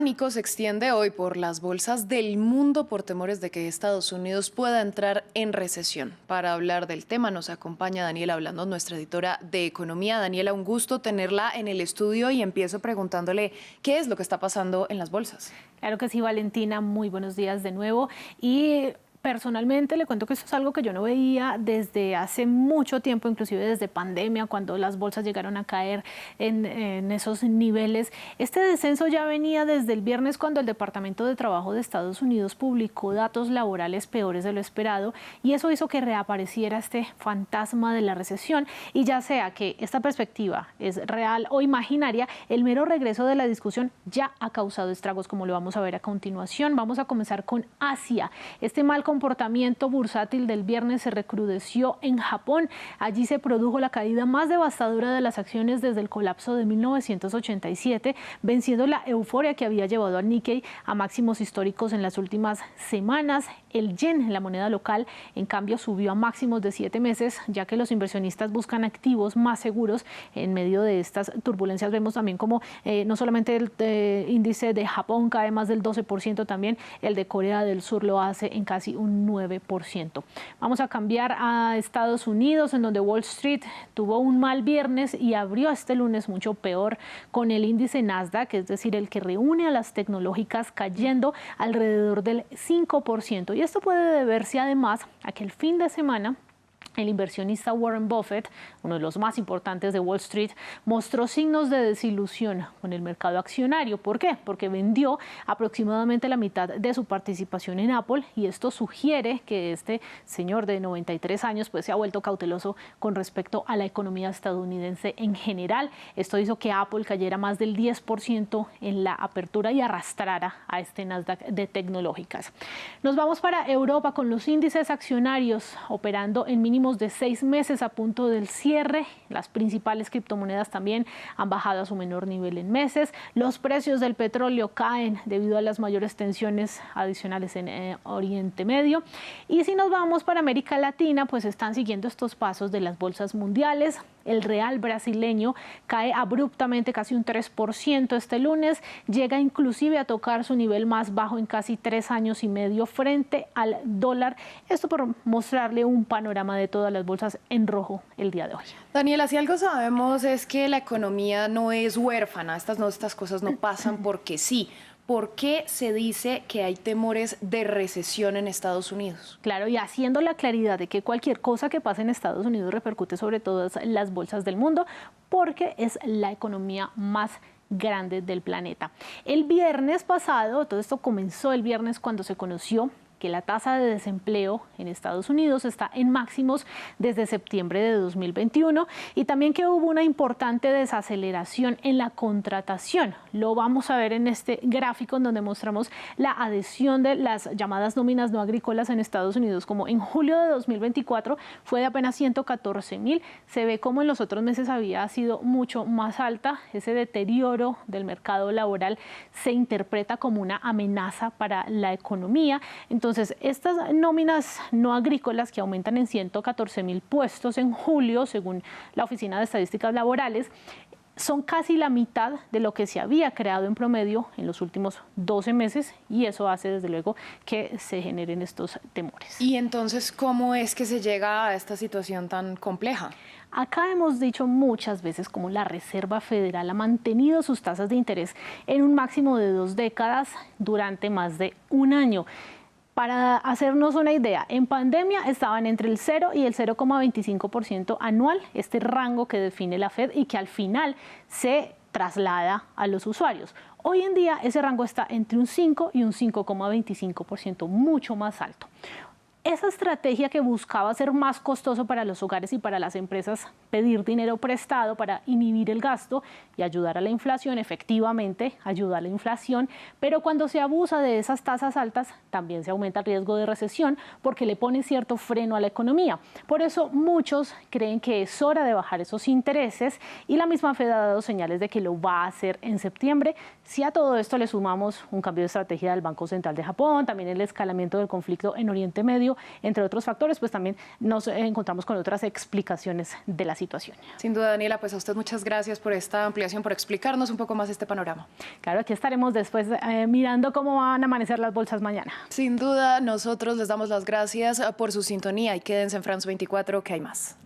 Pánico se extiende hoy por las bolsas del mundo por temores de que Estados Unidos pueda entrar en recesión. Para hablar del tema nos acompaña Daniela Blandón, nuestra editora de Economía. Daniela, un gusto tenerla en el estudio y empiezo preguntándole qué es lo que está pasando en las bolsas. Claro que sí, Valentina, muy buenos días de nuevo. Y personalmente le cuento que esto es algo que yo no veía desde hace mucho tiempo, inclusive desde pandemia, cuando las bolsas llegaron a caer en esos niveles. Este descenso ya venía desde el viernes, cuando el Departamento de Trabajo de Estados Unidos publicó datos laborales peores de lo esperado, y eso hizo que reapareciera este fantasma de la recesión. Y ya sea que esta perspectiva es real o imaginaria, el mero regreso de la discusión ya ha causado estragos, como lo vamos a ver a continuación. Vamos a comenzar con Asia. Este mal comportamiento bursátil del viernes se recrudeció en Japón. Allí se produjo la caída más devastadora de las acciones desde el colapso de 1987, venciendo la euforia que había llevado al Nikkei a máximos históricos en las últimas semanas. El yen, la moneda local, en cambio subió a máximos de 7 meses, ya que los inversionistas buscan activos más seguros en medio de estas turbulencias. Vemos también como no solamente el índice de Japón cae más del 12%, también el de Corea del Sur lo hace en casi un 9%. Vamos a cambiar a Estados Unidos, en donde Wall Street tuvo un mal viernes y abrió este lunes mucho peor, con el índice Nasdaq, es decir, el que reúne a las tecnológicas, cayendo alrededor del 5%. Y esto puede deberse además a que el fin de semana el inversionista Warren Buffett, uno de los más importantes de Wall Street, mostró signos de desilusión con el mercado accionario. ¿Por qué? Porque vendió aproximadamente la mitad de su participación en Apple, y esto sugiere que este señor de 93 años pues se ha vuelto cauteloso con respecto a la economía estadounidense en general. Esto hizo que Apple cayera más del 10% en la apertura y arrastrara a este Nasdaq de tecnológicas. Nos vamos para Europa, con los índices accionarios operando en mínimos de 6 meses a punto del cierre. Las principales criptomonedas también han bajado a su menor nivel en meses. Los precios del petróleo caen debido a las mayores tensiones adicionales en Oriente Medio. Y si nos vamos para América Latina, pues están siguiendo estos pasos de las bolsas mundiales. El real brasileño cae abruptamente casi un 3% este lunes, llega inclusive a tocar su nivel más bajo en casi 3 años y medio frente al dólar. Esto por mostrarle un panorama de todas las bolsas en rojo el día de hoy. Daniela, si algo sabemos es que la economía no es huérfana, estas cosas no pasan porque sí. ¿Por qué se dice que hay temores de recesión en Estados Unidos? Claro, y haciendo la claridad de que cualquier cosa que pase en Estados Unidos repercute sobre todas las bolsas del mundo, porque es la economía más grande del planeta. El viernes pasado, todo esto comenzó el viernes cuando se conoció que la tasa de desempleo en Estados Unidos está en máximos desde septiembre de 2021, y también que hubo una importante desaceleración en la contratación. Lo vamos a ver en este gráfico, en donde mostramos la adhesión de las llamadas nóminas no agrícolas en Estados Unidos. Como en julio de 2024 fue de apenas 114,000, se ve como en los otros meses había sido mucho más alta. Ese deterioro del mercado laboral se interpreta como una amenaza para la economía. Entonces, estas nóminas no agrícolas, que aumentan en 114,000 puestos en julio, según la Oficina de Estadísticas Laborales, son casi la mitad de lo que se había creado en promedio en los últimos 12 meses, y eso hace desde luego que se generen estos temores. Y entonces, ¿cómo es que se llega a esta situación tan compleja? Acá hemos dicho muchas veces cómo la Reserva Federal ha mantenido sus tasas de interés en un máximo de 2 décadas durante más de un año. Para hacernos una idea, en pandemia estaban entre el 0 y el 0,25% anual, este rango que define la Fed y que al final se traslada a los usuarios. Hoy en día ese rango está entre un 5 y un 5,25%, mucho más alto. Esa estrategia que buscaba ser más costoso para los hogares y para las empresas, pedir dinero prestado para inhibir el gasto y ayudar a la inflación, efectivamente ayuda a la inflación, pero cuando se abusa de esas tasas altas también se aumenta el riesgo de recesión, porque le pone cierto freno a la economía. Por eso muchos creen que es hora de bajar esos intereses, y la misma Fed ha dado señales de que lo va a hacer en septiembre. Si a todo esto le sumamos un cambio de estrategia del Banco Central de Japón, también el escalamiento del conflicto en Oriente Medio, frío, entre otros factores, pues también nos encontramos con otras explicaciones de la situación. Sin duda, Daniela, pues a usted muchas gracias por esta ampliación, por explicarnos un poco más este panorama. Claro, aquí estaremos después mirando cómo van a amanecer las bolsas mañana. Sin duda, nosotros les damos las gracias por su sintonía y quédense en France 24, que hay más.